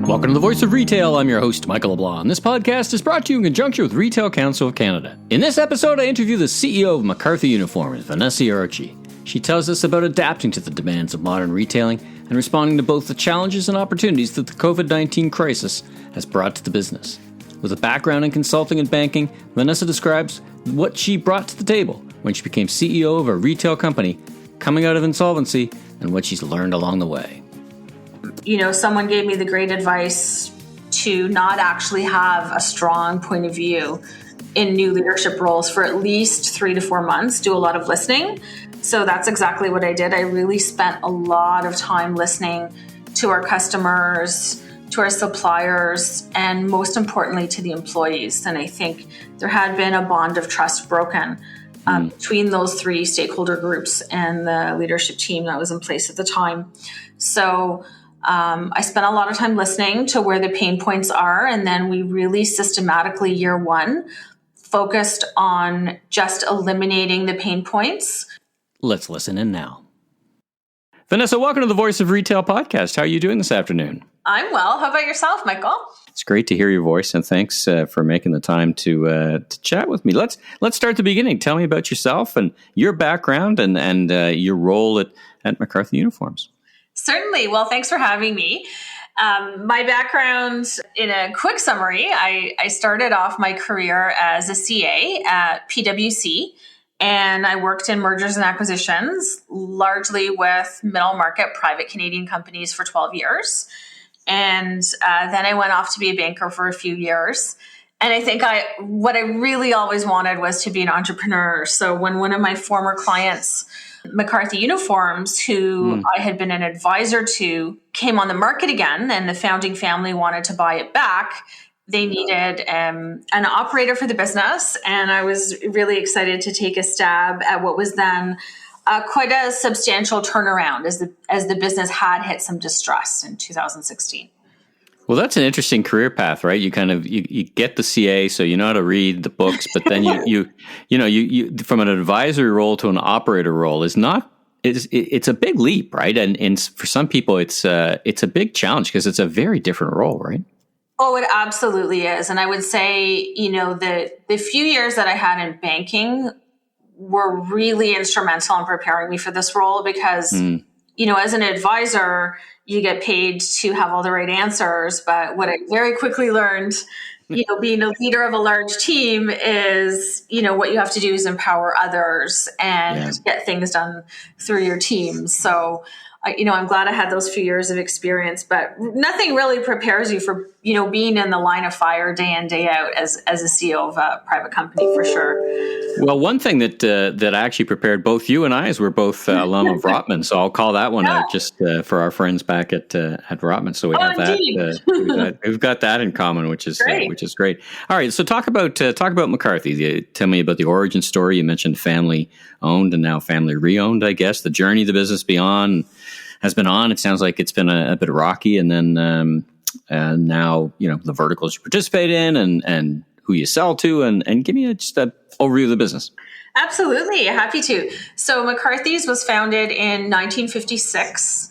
Welcome to the Voice of Retail. I'm your host, Michael LeBlanc. This podcast is brought to you in conjunction with Retail Council of Canada. In this episode, I interview the CEO of McCarthy Uniforms, Vanessa Iarocci. She tells us about adapting to the demands of modern retailing and responding to both the challenges and opportunities that the COVID-19 crisis has brought to the business. With a background in consulting and banking, Vanessa describes what she brought to the table when she became CEO of a retail company coming out of insolvency and what she's learned along the way. You know, someone gave me the great advice to not actually have a strong point of view in new leadership roles for at least 3 to 4 months, do a lot of listening. So that's exactly what I did. I really spent a lot of time listening to our customers, to our suppliers, and most importantly, to the employees. And I think there had been a bond of trust broken between those 3 stakeholder groups and the leadership team that was in place at the time. So I spent a lot of time listening to where the pain points are, and then we really systematically, year 1, focused on just eliminating the pain points. Let's listen in now. Vanessa, welcome to the Voice of Retail podcast. How are you doing this afternoon? I'm well. How about yourself, Michael? It's great to hear your voice, and thanks for making the time to chat with me. Let's start at the beginning. Tell me about yourself and your background and your role at McCarthy Uniforms. Certainly. Well, thanks for having me. My background, in a quick summary, I started off my career as a CA at PwC, and I worked in mergers and acquisitions, largely with middle market private Canadian companies for 12 years. And then I went off to be a banker for a few years. And I think what I really always wanted was to be an entrepreneur. So when one of my former clients, McCarthy Uniforms, who I had been an advisor to, came on the market again, and the founding family wanted to buy it back, they needed an operator for the business. And I was really excited to take a stab at what was then quite a substantial turnaround as the business had hit some distress in 2016. Well, that's an interesting career path, right? You kind of you get the CA, so you know how to read the books, but then you from an advisory role to an operator role it's a big leap, right? And for some people, it's a big challenge because it's a very different role, right? Oh, it absolutely is. And I would say, the few years that I had in banking were really instrumental in preparing me for this role because, as an advisor, you get paid to have all the right answers. But what I very quickly learned, being a leader of a large team is, what you have to do is empower others and get things done through your team. So, I'm glad I had those few years of experience, but nothing really prepares you for, being in the line of fire day in, day out as a CEO of a private company, for sure. Well, one thing that actually prepared both you and I is we're both alum of Rotman, so I'll call that one out just for our friends back at Rotman. So we have that. We've got that in common, which is great. All right, so talk about McCarthy. Tell me about the origin story. You mentioned family owned and now family re-owned. I guess the journey the business has been on. It sounds like it's been a bit rocky, and then now the verticals you participate in and who you sell to, and give me just an overview of the business. Absolutely. Happy to. So McCarthy's was founded in 1956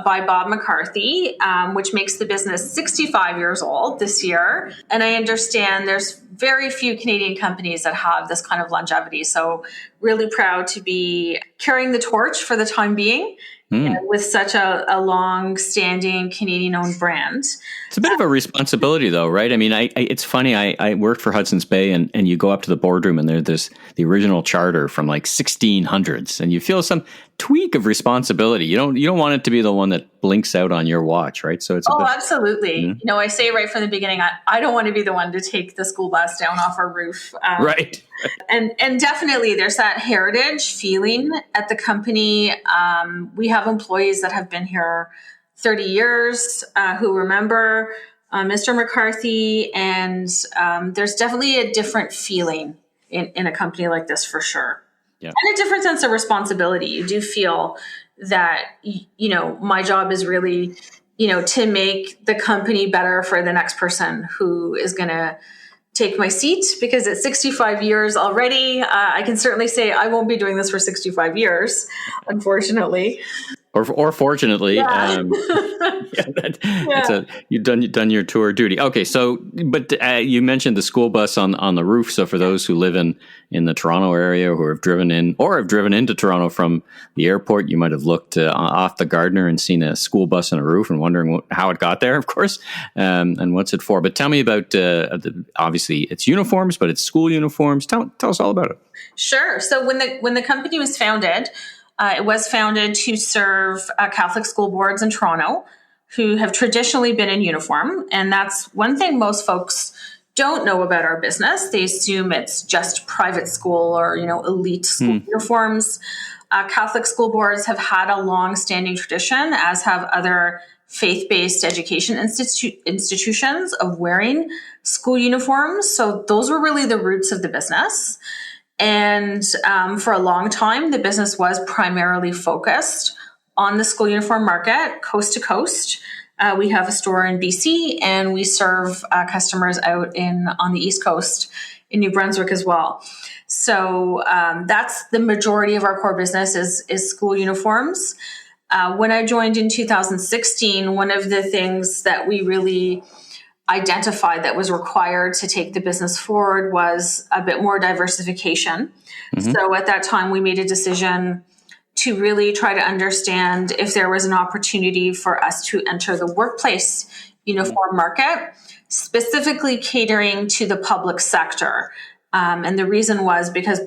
by Bob McCarthy, which makes the business 65 years old this year. And I understand there's very few Canadian companies that have this kind of longevity. So really proud to be carrying the torch for the time being. With such a long-standing Canadian-owned brand. It's a bit of a responsibility, though, right? I mean, it's funny. I worked for Hudson's Bay, and you go up to the boardroom, and there's the original charter from like 1600s, and you feel some tweak of responsibility. You don't want it to be the one that blinks out on your watch, right? So it's absolutely. I say right from the beginning, I don't want to be the one to take the school bus down off our roof. Right. And definitely there's that heritage feeling at the company. We have employees that have been here 30 years who remember Mr. McCarthy, and there's definitely a different feeling in a company like this for sure. Yeah. And a different sense of responsibility. You do feel that, my job is really, to make the company better for the next person who is going to take my seat, because at 65 years already, I can certainly say I won't be doing this for 65 years, unfortunately. or fortunately, Yeah. you've done your tour duty. Okay, so but you mentioned the school bus on the roof. So for those who live in the Toronto area, who have driven into Toronto from the airport, you might have looked off the Gardiner and seen a school bus on a roof and wondering how it got there, of course, and what's it for. But tell me about obviously it's uniforms, but it's school uniforms. Tell us all about it. Sure. So when the company was founded, it was founded to serve Catholic school boards in Toronto who have traditionally been in uniform. And that's one thing most folks don't know about our business. They assume it's just private school or, elite school uniforms. Catholic school boards have had a long-standing tradition, as have other faith-based education institutions, of wearing school uniforms. So those were really the roots of the business. And for a long time, the business was primarily focused on the school uniform market, coast to coast. We have a store in BC, and we serve customers out on the East Coast in New Brunswick as well. So that's the majority of our core business is school uniforms. When I joined in 2016, one of the things that we really identified that was required to take the business forward was a bit more diversification. Mm-hmm. So at that time, we made a decision to really try to understand if there was an opportunity for us to enter the workplace uniform market, specifically catering to the public sector. And the reason was because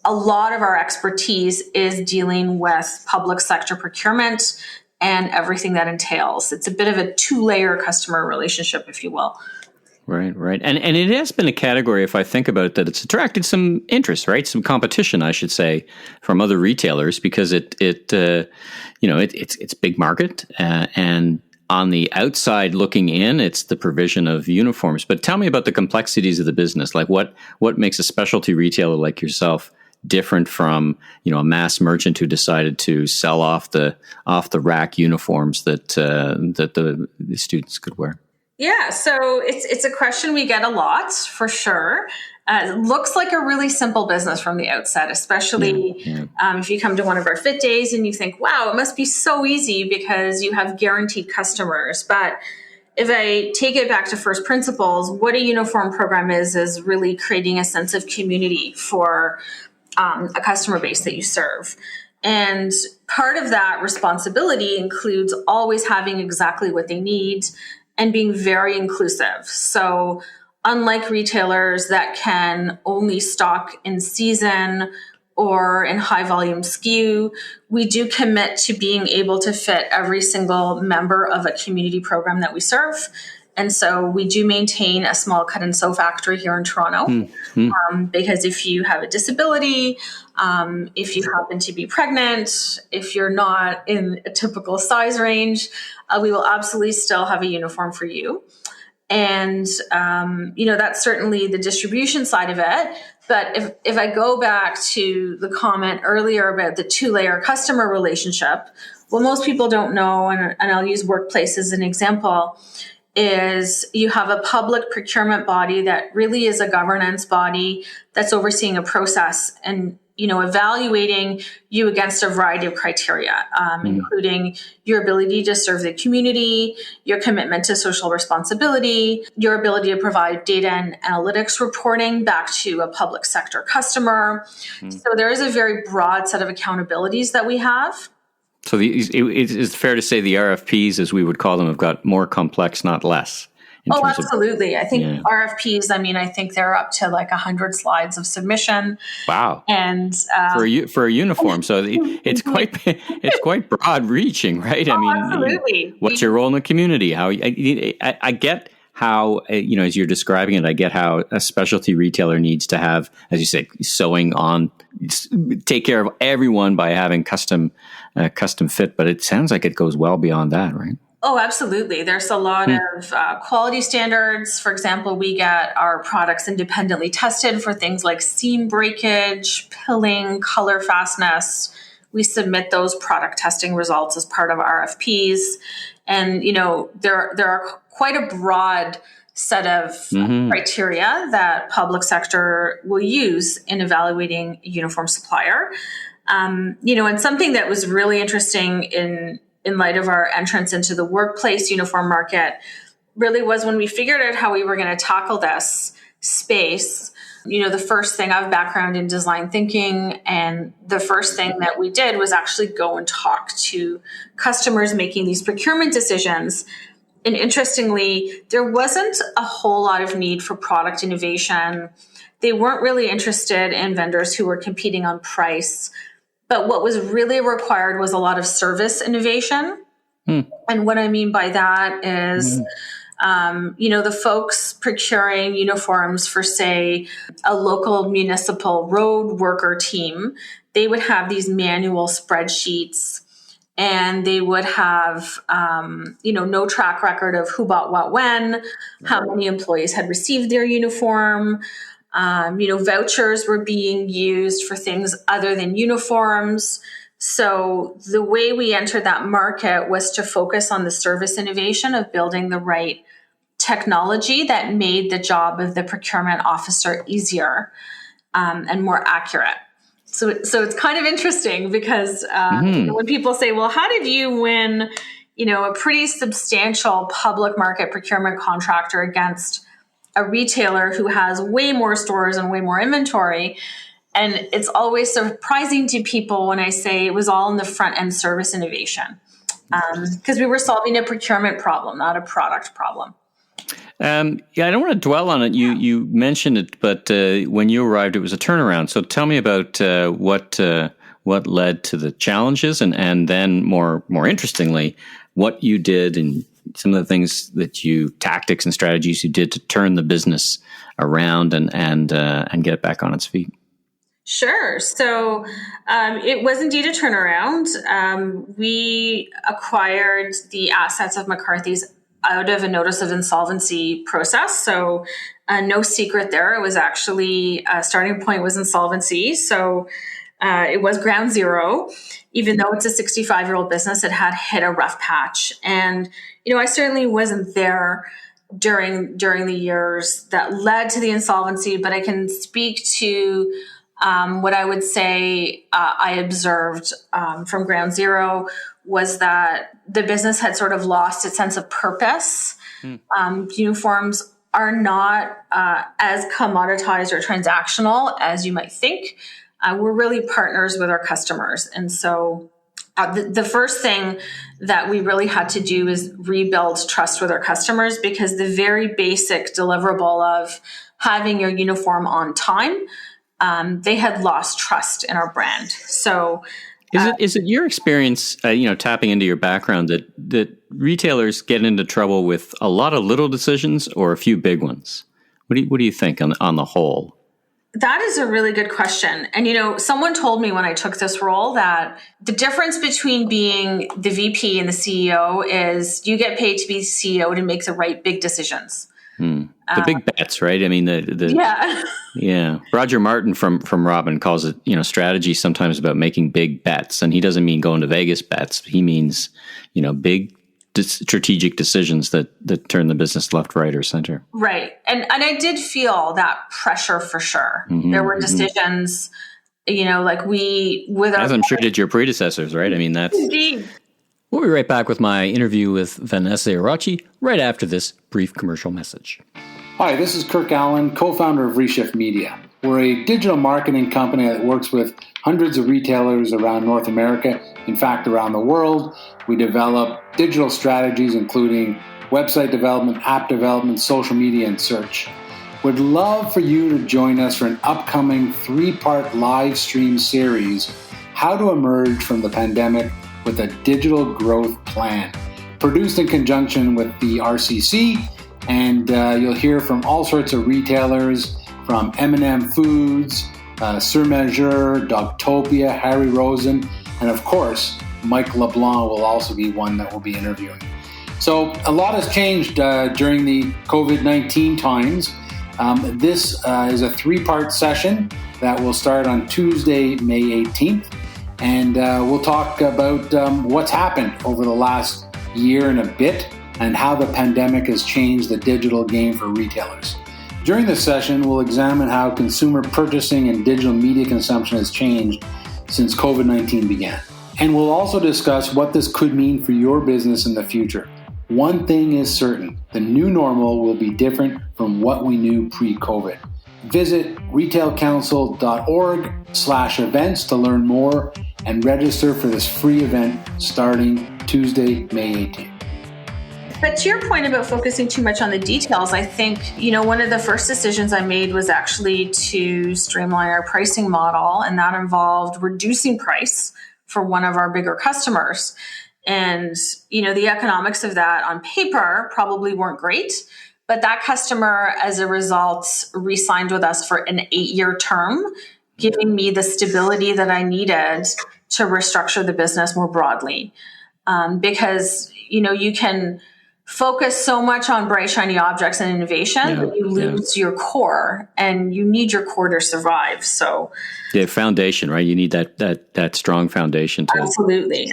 a lot of our expertise is dealing with public sector procurement and everything that entails. It's a bit of a two-layer customer relationship, if you will. Right. And it has been a category, if I think about it, that it's attracted some interest, right? Some competition, I should say, from other retailers, because it's big market, and on the outside looking in, it's the provision of uniforms. But tell me about the complexities of the business. Like what makes a specialty retailer like yourself different from a mass merchant who decided to sell off the rack uniforms that the students could wear? Yeah, so it's a question we get a lot, for sure. It looks like a really simple business from the outset, especially if you come to one of our fit days and you think, wow, it must be so easy because you have guaranteed customers. But if I take it back to first principles, what a uniform program is really creating a sense of community for a customer base that you serve. And part of that responsibility includes always having exactly what they need and being very inclusive. So unlike retailers that can only stock in season or in high volume SKU, we do commit to being able to fit every single member of a community program that we serve. And so we do maintain a small cut and sew factory here in Toronto, because if you have a disability, if you happen to be pregnant, if you're not in a typical size range, we will absolutely still have a uniform for you. And, that's certainly the distribution side of it. But if I go back to the comment earlier about the two-layer customer relationship, what most people don't know, and I'll use workplace as an example, is you have a public procurement body that really is a governance body that's overseeing a process and, evaluating you against a variety of criteria, including your ability to serve the community, your commitment to social responsibility, your ability to provide data and analytics reporting back to a public sector customer. So there is a very broad set of accountabilities that we have. So it's fair to say the RFPs, as we would call them, have got more complex, not less. Oh, absolutely. I think RFPs, I think they're up to like 100 slides of submission. Wow. And for a uniform. So it's quite broad reaching, right? Absolutely. What's your role in the community? How I get how, as you're describing it, I get how a specialty retailer needs to have, as you say, sewing on, take care of everyone by having custom fit. But it sounds like it goes well beyond that, right? Oh, absolutely. There's a lot of quality standards. For example, we get our products independently tested for things like seam breakage, pilling, color fastness. We submit those product testing results as part of RFPs. And, there are quite a broad set of criteria that public sector will use in evaluating a uniform supplier. And something that was really interesting in light of our entrance into the workplace uniform market really was when we figured out how we were going to tackle this space. The first thing, I have background in design thinking, and the first thing that we did was actually go and talk to customers making these procurement decisions. And interestingly, there wasn't a whole lot of need for product innovation. They weren't really interested in vendors who were competing on price. But what was really required was a lot of service innovation. And what I mean by that is, the folks procuring uniforms for, say, a local municipal road worker team, they would have these manual spreadsheets, and they would have, no track record of who bought what when, how many employees had received their uniform. Vouchers were being used for things other than uniforms. So the way we entered that market was to focus on the service innovation of building the right technology that made the job of the procurement officer easier and more accurate. So it's kind of interesting because when people say, well, how did you win, a pretty substantial public market procurement contractor against a retailer who has way more stores and way more inventory? And it's always surprising to people when I say it was all in the front end service innovation, because we were solving a procurement problem, not a product problem. I don't want to dwell on it. You mentioned it, but when you arrived, it was a turnaround. So tell me about what led to the challenges, and then more interestingly, what you did and some of the things tactics and strategies you did to turn the business around and get it back on its feet. Sure. So it was indeed a turnaround. We acquired the assets of McCarthy's out of a notice of insolvency process. So no secret there. It was actually starting point was insolvency. So it was ground zero. Even though it's a 65-year-old business, it had hit a rough patch. And, I certainly wasn't there during the years that led to the insolvency, but I can speak to what I would say I observed from ground zero was that the business had sort of lost its sense of purpose. Uniforms are not as commoditized or transactional as you might think. We're really partners with our customers. And so the first thing that we really had to do is rebuild trust with our customers, because the very basic deliverable of having your uniform on time, they had lost trust in our brand. So is it your experience, tapping into your background, that retailers get into trouble with a lot of little decisions or a few big ones? What do you think on the whole? That is a really good question. And, someone told me when I took this role that the difference between being the VP and the CEO is you get paid to be CEO to make the right big decisions. The big bets, right? I mean, yeah. Roger Martin from Robin calls it, strategy sometimes about making big bets, and he doesn't mean going to Vegas bets. He means, big strategic decisions that turn the business left, right, or center. Right, and I did feel that pressure for sure. There were decisions, like as I'm sure did your predecessors, right? I mean, that's indeed. We'll be right back with my interview with Vanessa Iarocci right after this brief commercial message. Hi, this is Kirk Allen, co-founder of Reshift Media. We're a digital marketing company that works with hundreds of retailers around North America, in fact, around the world. We develop digital strategies, including website development, app development, social media, and search. We'd love for you to join us for an upcoming 3-part live stream series, How to Emerge from the Pandemic with a Digital Growth Plan, produced in conjunction with the RCC, and you'll hear from all sorts of retailers, from M&M Foods, Sur Mesure, Dogtopia, Harry Rosen, and of course, Michael LeBlanc will also be one that we'll be interviewing. So a lot has changed during the COVID-19 times. This is a 3-part session that will start on Tuesday, May 18th. And we'll talk about what's happened over the last year and a bit and how the pandemic has changed the digital game for retailers. During this session, we'll examine how consumer purchasing and digital media consumption has changed since COVID-19 began. And we'll also discuss what this could mean for your business in the future. One thing is certain, the new normal will be different from what we knew pre-COVID. Visit retailcouncil.org/events to learn more and register for this free event starting Tuesday, May 18th. But to your point about focusing too much on the details, I think, one of the first decisions I made was actually to streamline our pricing model, and that involved reducing price for one of our bigger customers. And, the economics of that on paper probably weren't great, but that customer, as a result, re-signed with us for an 8-year term, giving me the stability that I needed to restructure the business more broadly. Because, you can focus so much on bright, shiny objects and innovation, but you lose your core, and you need your core to survive. So, foundation, right? You need that strong foundation to absolutely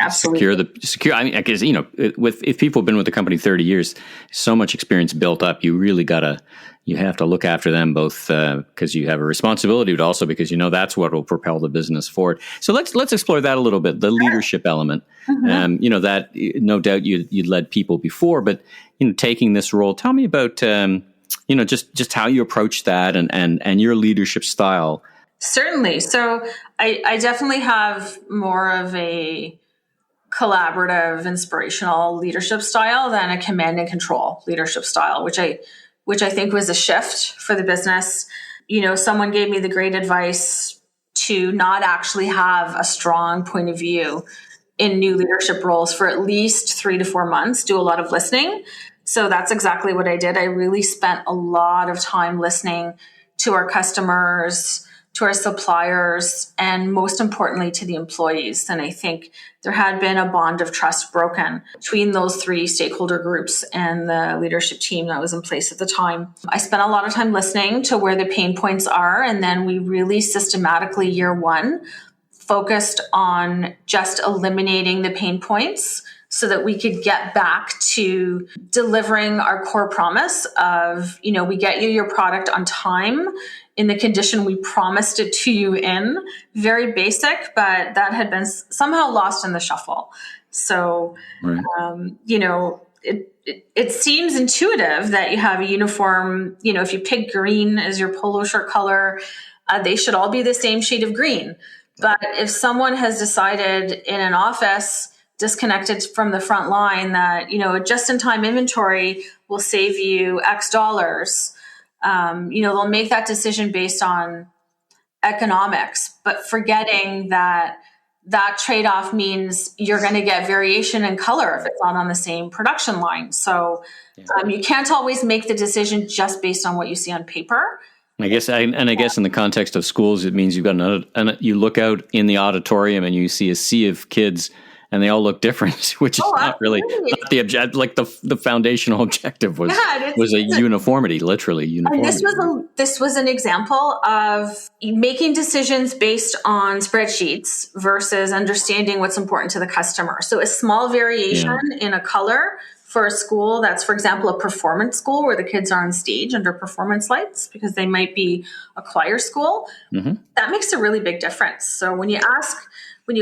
secure. I mean, because if people have been with the company 30 years, so much experience built up. You really you have to look after them both because you have a responsibility, but also because that's what will propel the business forward. So let's explore that a little bit. The leadership element. Mm-hmm. That no doubt you'd led people before, but taking this role, tell me about just how you approach that and your leadership style. Certainly. So I definitely have more of a collaborative, inspirational leadership style than a command and control leadership style, which I think was a shift for the business. Someone gave me the great advice to not actually have a strong point of view in new leadership roles for at least 3 to 4 months, do a lot of listening. So that's exactly what I did. I really spent a lot of time listening to our customers, to our suppliers, and most importantly, to the employees. And I think there had been a bond of trust broken between those 3 stakeholder groups and the leadership team that was in place at the time. I spent a lot of time listening to where the pain points are, and then we really systematically, year 1, focused on just eliminating the pain points so that we could get back to delivering our core promise of, we get you your product on time in the condition we promised it to you in. Very basic, but that had been somehow lost in the shuffle. So, right. It seems intuitive that you have a uniform, if you pick green as your polo shirt color, they should all be the same shade of green. But if someone has decided in an office disconnected from the front line that, just-in-time inventory will save you X dollars, they'll make that decision based on economics, but forgetting that trade-off means you're going to get variation in color if it's not on the same production line. So you can't always make the decision just based on what you see on paper. I guess in the context of schools, it means you've got you look out in the auditorium and you see a sea of kids and they all look different, which is not really not the object. Like the foundational objective was a uniformity, literally uniformity. And this was an example of making decisions based on spreadsheets versus understanding what's important to the customer. So a small variation in a color for a school that's, for example, a performance school where the kids are on stage under performance lights because they might be a choir school, that makes a really big difference. So when you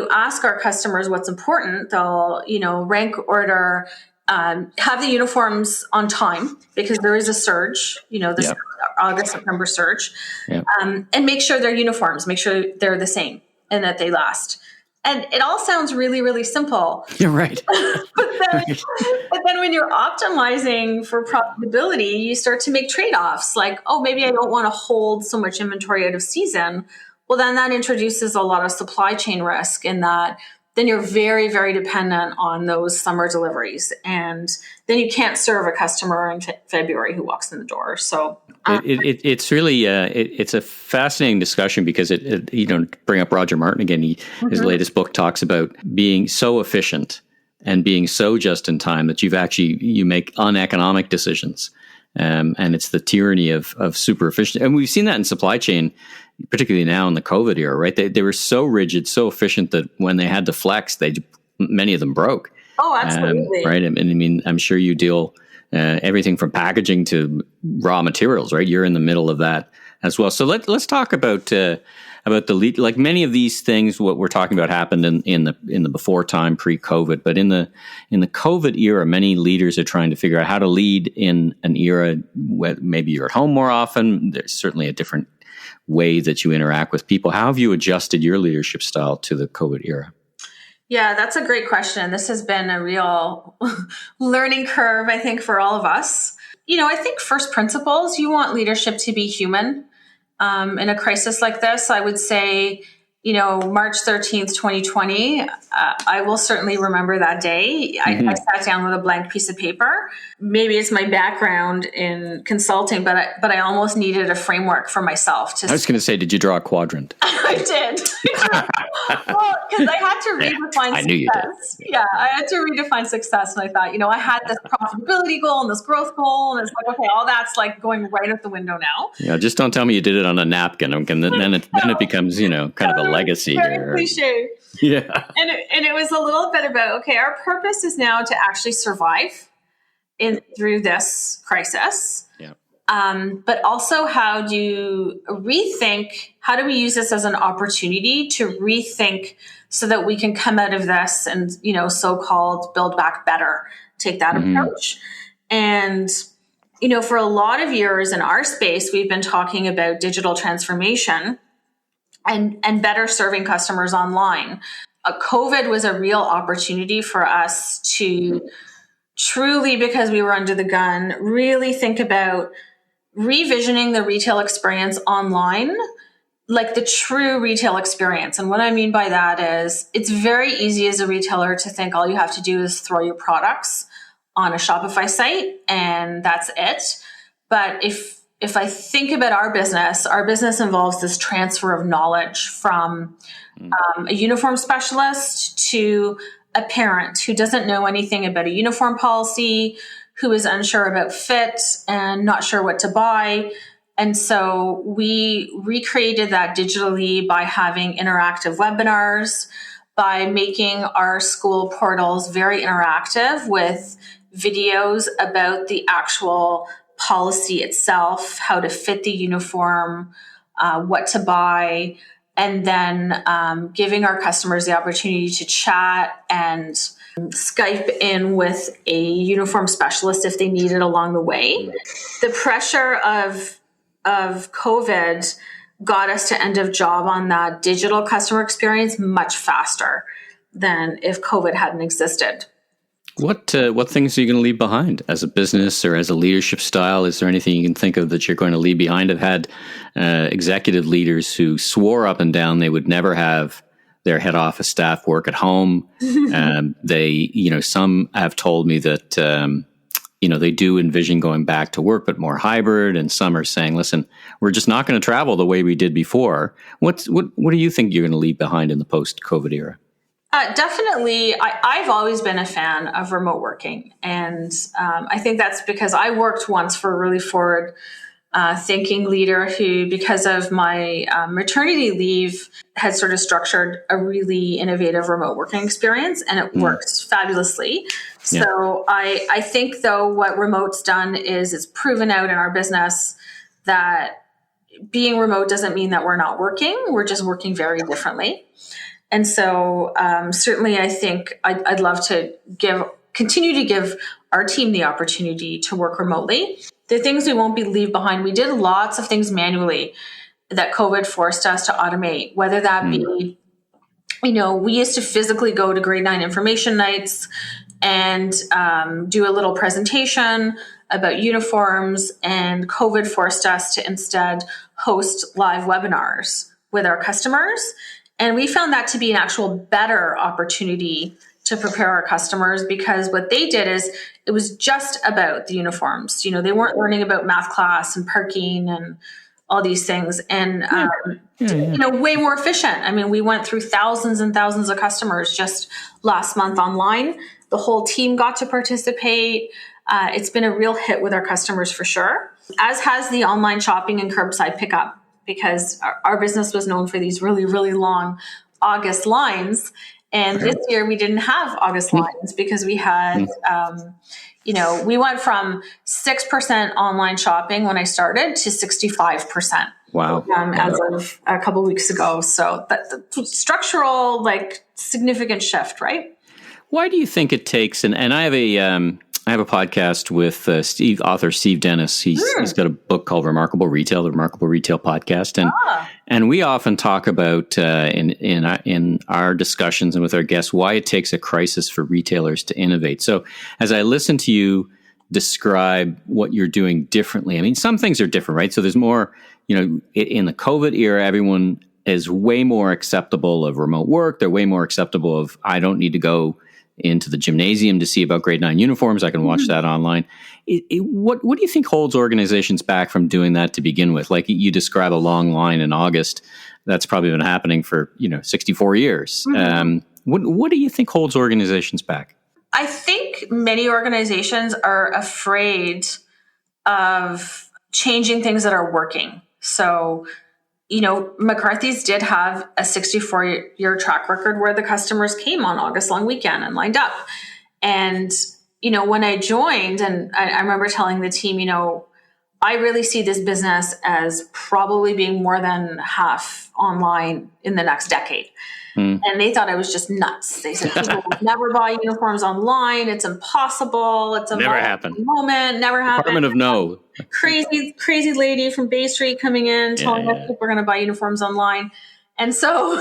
ask our customers what's important, they'll, rank order, have the uniforms on time because there is a surge, this August, September surge, and make sure they're uniforms, make sure they're the same and that they last. And it all sounds really, really simple. You're right. but then when you're optimizing for profitability, you start to make trade-offs like, maybe I don't want to hold so much inventory out of season. Well, then that introduces a lot of supply chain risk in that then you're very, very dependent on those summer deliveries. And then you can't serve a customer in February who walks in the door. So it's really it's a fascinating discussion because it bring up Roger Martin again. His latest book talks about being so efficient and being so just in time that you make uneconomic decisions. And it's the tyranny of super efficient. And we've seen that in supply chain, particularly now in the COVID era, right? They were so rigid, so efficient that when they had to flex, many of them broke. Oh, absolutely. Right. And I mean, I'm sure you deal everything from packaging to raw materials, right? You're in the middle of that as well. So let's talk about about the lead. Like many of these things, what we're talking about happened in the before time, pre-COVID, but in the COVID era, many leaders are trying to figure out how to lead in an era where maybe you're at home more often. There's certainly a different way that you interact with people. How have you adjusted your leadership style to the COVID era? Yeah, that's a great question. This has been a real learning curve, I think, for all of us. I think first principles, you want leadership to be human. In a crisis like this, I would say, March 13th, 2020, I will certainly remember that day. I sat down with a blank piece of paper. Maybe it's my background in consulting, but I almost needed a framework for myself. I was going to say, did you draw a quadrant? I did. Well, because I had to redefine success. I knew you did. Yeah, I had to redefine success. And I thought, I had this profitability goal and this growth goal. And it's like, okay, all that's like going right out the window now. Yeah, just don't tell me you did it on a napkin. Then it becomes, kind of a legacy. Very cliche. Yeah. And it was a little bit about, okay, our purpose is now to actually survive through this crisis. Yeah. But also how do we use this as an opportunity to rethink so that we can come out of this and, so-called build back better, take that approach. And, for a lot of years in our space, we've been talking about digital transformation and better serving customers online. COVID was a real opportunity for us to truly, because we were under the gun, really think about revisioning the retail experience online, like the true retail experience. And what I mean by that is it's very easy as a retailer to think all you have to do is throw your products on a Shopify site and that's it. But if I think about our business involves this transfer of knowledge from a uniform specialist to a parent who doesn't know anything about a uniform policy, who is unsure about fit and not sure what to buy. And so we recreated that digitally by having interactive webinars, by making our school portals very interactive with videos about the actual policy itself, how to fit the uniform, what to buy, and then giving our customers the opportunity to chat and Skype in with a uniform specialist if they need it along the way. The pressure of COVID got us to end of job on that digital customer experience much faster than if COVID hadn't existed. What things are you going to leave behind as a business or as a leadership style? Is there anything you can think of that you're going to leave behind? I've had executive leaders who swore up and down they would never have their head office staff work at home. Some have told me that they do envision going back to work, but more hybrid. And some are saying, "Listen, we're just not going to travel the way we did before." What do you think you're going to leave behind in the post-COVID era? Definitely. I've always been a fan of remote working. And I think that's because I worked once for a really forward thinking leader who, because of my maternity leave, had sort of structured a really innovative remote working experience, and it works fabulously. Yeah. So I think, though, what remote's done is it's proven out in our business that being remote doesn't mean that we're not working. We're just working very differently. And so certainly I think I'd love to continue to give our team the opportunity to work remotely. The things we won't leave behind, we did lots of things manually that COVID forced us to automate, whether that be, we used to physically go to grade 9 information nights and do a little presentation about uniforms, and COVID forced us to instead host live webinars with our customers. And we found that to be an actual better opportunity to prepare our customers, because what they did is it was just about the uniforms. They weren't learning about math class and parking and all these things. And, way more efficient. I mean, we went through thousands and thousands of customers just last month online. The whole team got to participate. It's been a real hit with our customers for sure, as has the online shopping and curbside pickup, because our business was known for these really, really long August lines. And this year we didn't have August lines because we had, we went from 6% online shopping when I started to 65%. Wow. As of a couple of weeks ago. So that's a structural, significant shift, right? Why do you think it takes? And I have a podcast with author Steve Dennis. He's got a book called Remarkable Retail, the Remarkable Retail Podcast, and we often talk about in our discussions and with our guests why it takes a crisis for retailers to innovate. So as I listen to you describe what you're doing differently, I mean, some things are different, right? So there's more, in the COVID era, everyone is way more acceptable of remote work. They're way more acceptable of, I don't need to go into the gymnasium to see about grade 9 uniforms. I can watch that online. What do you think holds organizations back from doing that to begin with? Like you describe a long line in August. That's probably been happening for, 64 years. What do you think holds organizations back? I think many organizations are afraid of changing things that are working. So, McCarthy's did have a 64-year track record where the customers came on August long weekend and lined up. And, when I joined, and I remember telling the team, I really see this business as probably being more than half online in the next decade. And they thought I was just nuts. They said people would never buy uniforms online. It's impossible. It's a never happened. Moment. Never happened. Department of No. Crazy lady from Bay Street coming in telling us people are going to buy uniforms online. And so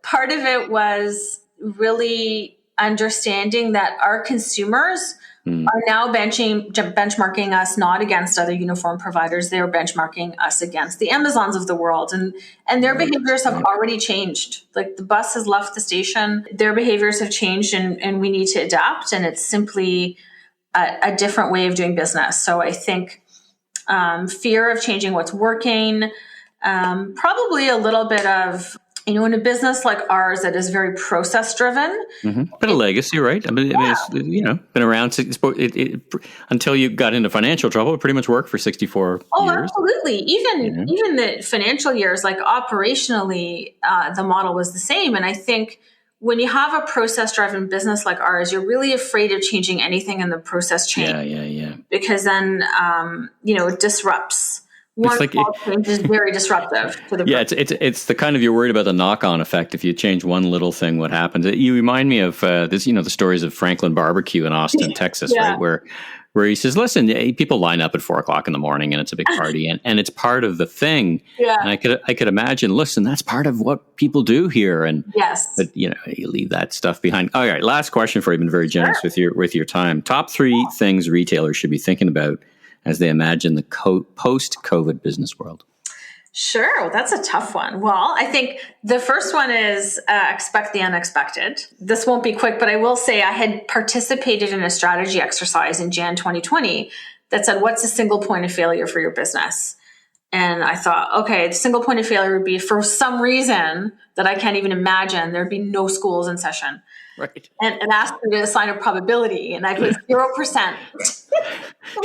part of it was really understanding that our consumers are now benchmarking us not against other uniform providers. They're benchmarking us against the Amazons of the world. And their behaviors have already changed. Like the bus has left the station. Their behaviors have changed and we need to adapt. And it's simply a different way of doing business. So I think fear of changing what's working, probably a little bit of, in a business like ours that is very process driven. But a legacy, right? I mean, it's, been around until you got into financial trouble. It pretty much worked for 64 years. Oh, absolutely. Even the financial years, operationally, the model was the same. And I think when you have a process driven business like ours, you're really afraid of changing anything in the process chain. Yeah. Because then, it disrupts. One small change is very disruptive to the process. It's the kind of, you're worried about the knock-on effect. If you change one little thing, what happens? You remind me of this, the stories of Franklin Barbecue in Austin, Texas, right? Where he says, listen, people line up at 4:00 in the morning and it's a big party and it's part of the thing. Yeah. And I could imagine, listen, that's part of what people do here. And but you leave that stuff behind. All right. Last question for you. You've been very generous with your time. Top 3 things retailers should be thinking about as they imagine the post-COVID business world? Sure. Well, that's a tough one. Well, I think the first one is expect the unexpected. This won't be quick, but I will say I had participated in a strategy exercise in Jan 2020 that said, what's the single point of failure for your business? And I thought, okay, the single point of failure would be for some reason that I can't even imagine, there'd be no schools in session. Right. And asked me to assign a probability, and I put 0%.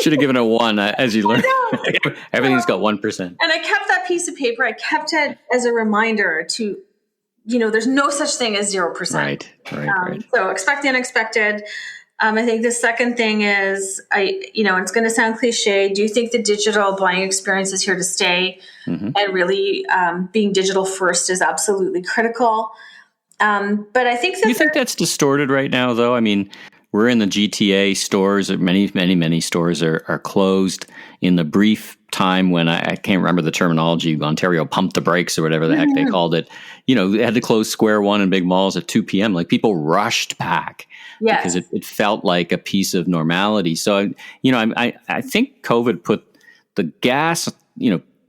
Should have given a 1 as you learned. Everything's got 1%. And I kept that piece of paper. I kept it as a reminder to, there's no such thing as 0%. Right. So expect the unexpected. I think the second thing is, it's going to sound cliche. Do you think the digital buying experience is here to stay? And really being digital first is absolutely critical. But I think you think that's distorted right now, though? I mean, we're in the GTA stores. Many stores are closed. In the brief time when I can't remember the terminology, Ontario pumped the brakes or whatever the heck they called it. They had to close Square One and big malls at 2 p.m. Like people rushed back because it felt like a piece of normality. So, I think COVID put the gas,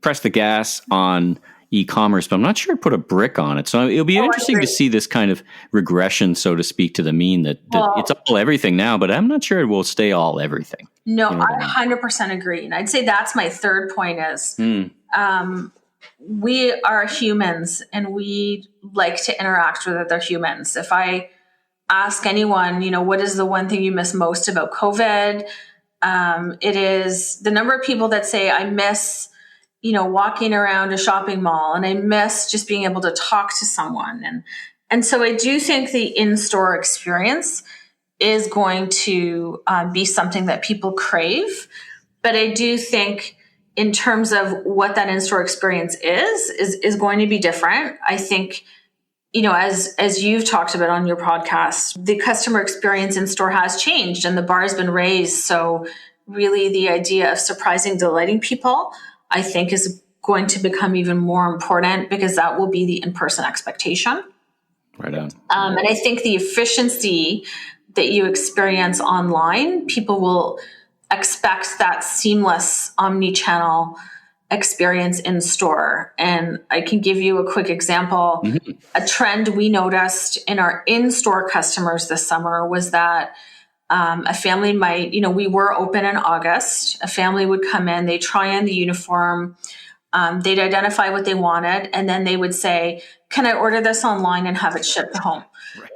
pressed the gas on e-commerce, but I'm not sure it put a brick on it. So it'll be interesting to see this kind of regression, so to speak, to the mean that it's all everything now, but I'm not sure it will stay all everything. No, I 100% agree. And I'd say that's my third point is we are humans and we like to interact with other humans. If I ask anyone, what is the one thing you miss most about COVID? It is the number of people that say, I miss walking around a shopping mall and I miss just being able to talk to someone. And so I do think the in-store experience is going to be something that people crave. But I do think in terms of what that in-store experience is going to be different. I think, as you've talked about on your podcast, the customer experience in store has changed and the bar has been raised. So really the idea of surprising, delighting people, I think is going to become even more important because that will be the in-person expectation. Right on. And I think the efficiency that you experience online, people will expect that seamless omni-channel experience in store. And I can give you a quick example. Mm-hmm. A trend we noticed in our in-store customers this summer was that a family might, we were open in August. A family would come in, they try on the uniform, they'd identify what they wanted, and then they would say, can I order this online and have it shipped home? Right.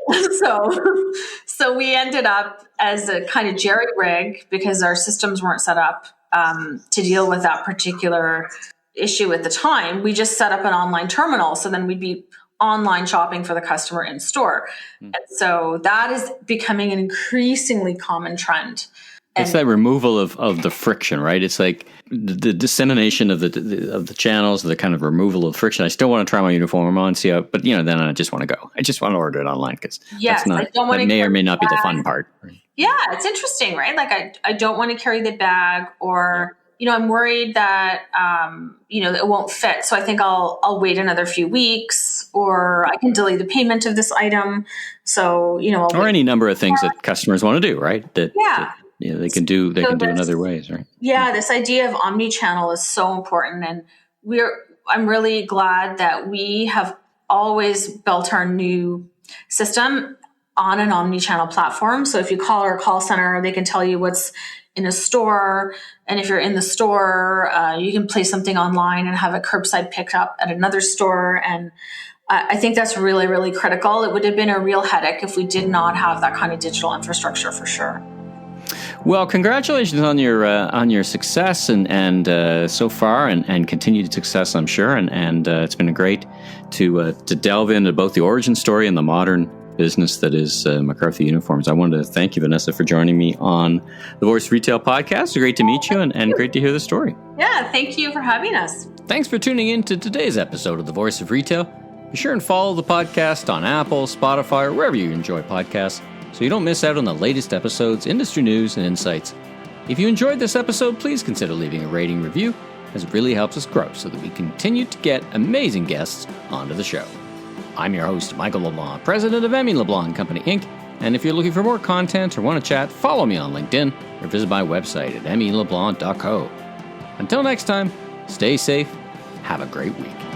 So we ended up as a kind of jerry rig because our systems weren't set up to deal with that particular issue at the time. We just set up an online terminal. So then we'd be online shopping for the customer in store. And so that is becoming an increasingly common trend. It's that removal of the friction, right? It's like the dissemination of the channels, the kind of removal of friction. I still want to try my uniform on, see how, but then I just want to go. I just want to order it online because that may or may not be the fun part. Yeah, it's interesting, right? Like I don't want to carry the bag, or I'm worried that it won't fit. So I think I'll wait another few weeks, or I can delay the payment of this item. So or any number of things that customers want to do, right? They can do in other ways, right? Yeah, this idea of omni-channel is so important, and I'm really glad that we have always built our new system on an omni-channel platform. So if you call our call center, they can tell you what's in a store, and if you're in the store, you can place something online and have it curbside picked up at another store. And I think that's really, really critical. It would have been a real headache if we did not have that kind of digital infrastructure, for sure. Well, congratulations on your success and so far, and continued success, I'm sure. And it's been great to delve into both the origin story and the modern business that is McCarthy Uniforms. I wanted to thank you, Vanessa, for joining me on the Voice of Retail podcast. It's great to meet you and great to hear the story. Yeah, thank you for having us. Thanks for tuning in to today's episode of the Voice of Retail. Be sure and follow the podcast on Apple, Spotify, or wherever you enjoy podcasts, so you don't miss out on the latest episodes, industry news, and insights. If you enjoyed this episode, please consider leaving a rating review, as it really helps us grow so that we continue to get amazing guests onto the show. I'm your host, Michael LeBlanc, president of LeBlanc Company Inc. And if you're looking for more content or want to chat, follow me on LinkedIn or visit my website at meleblanc.co. Until next time, stay safe, have a great week.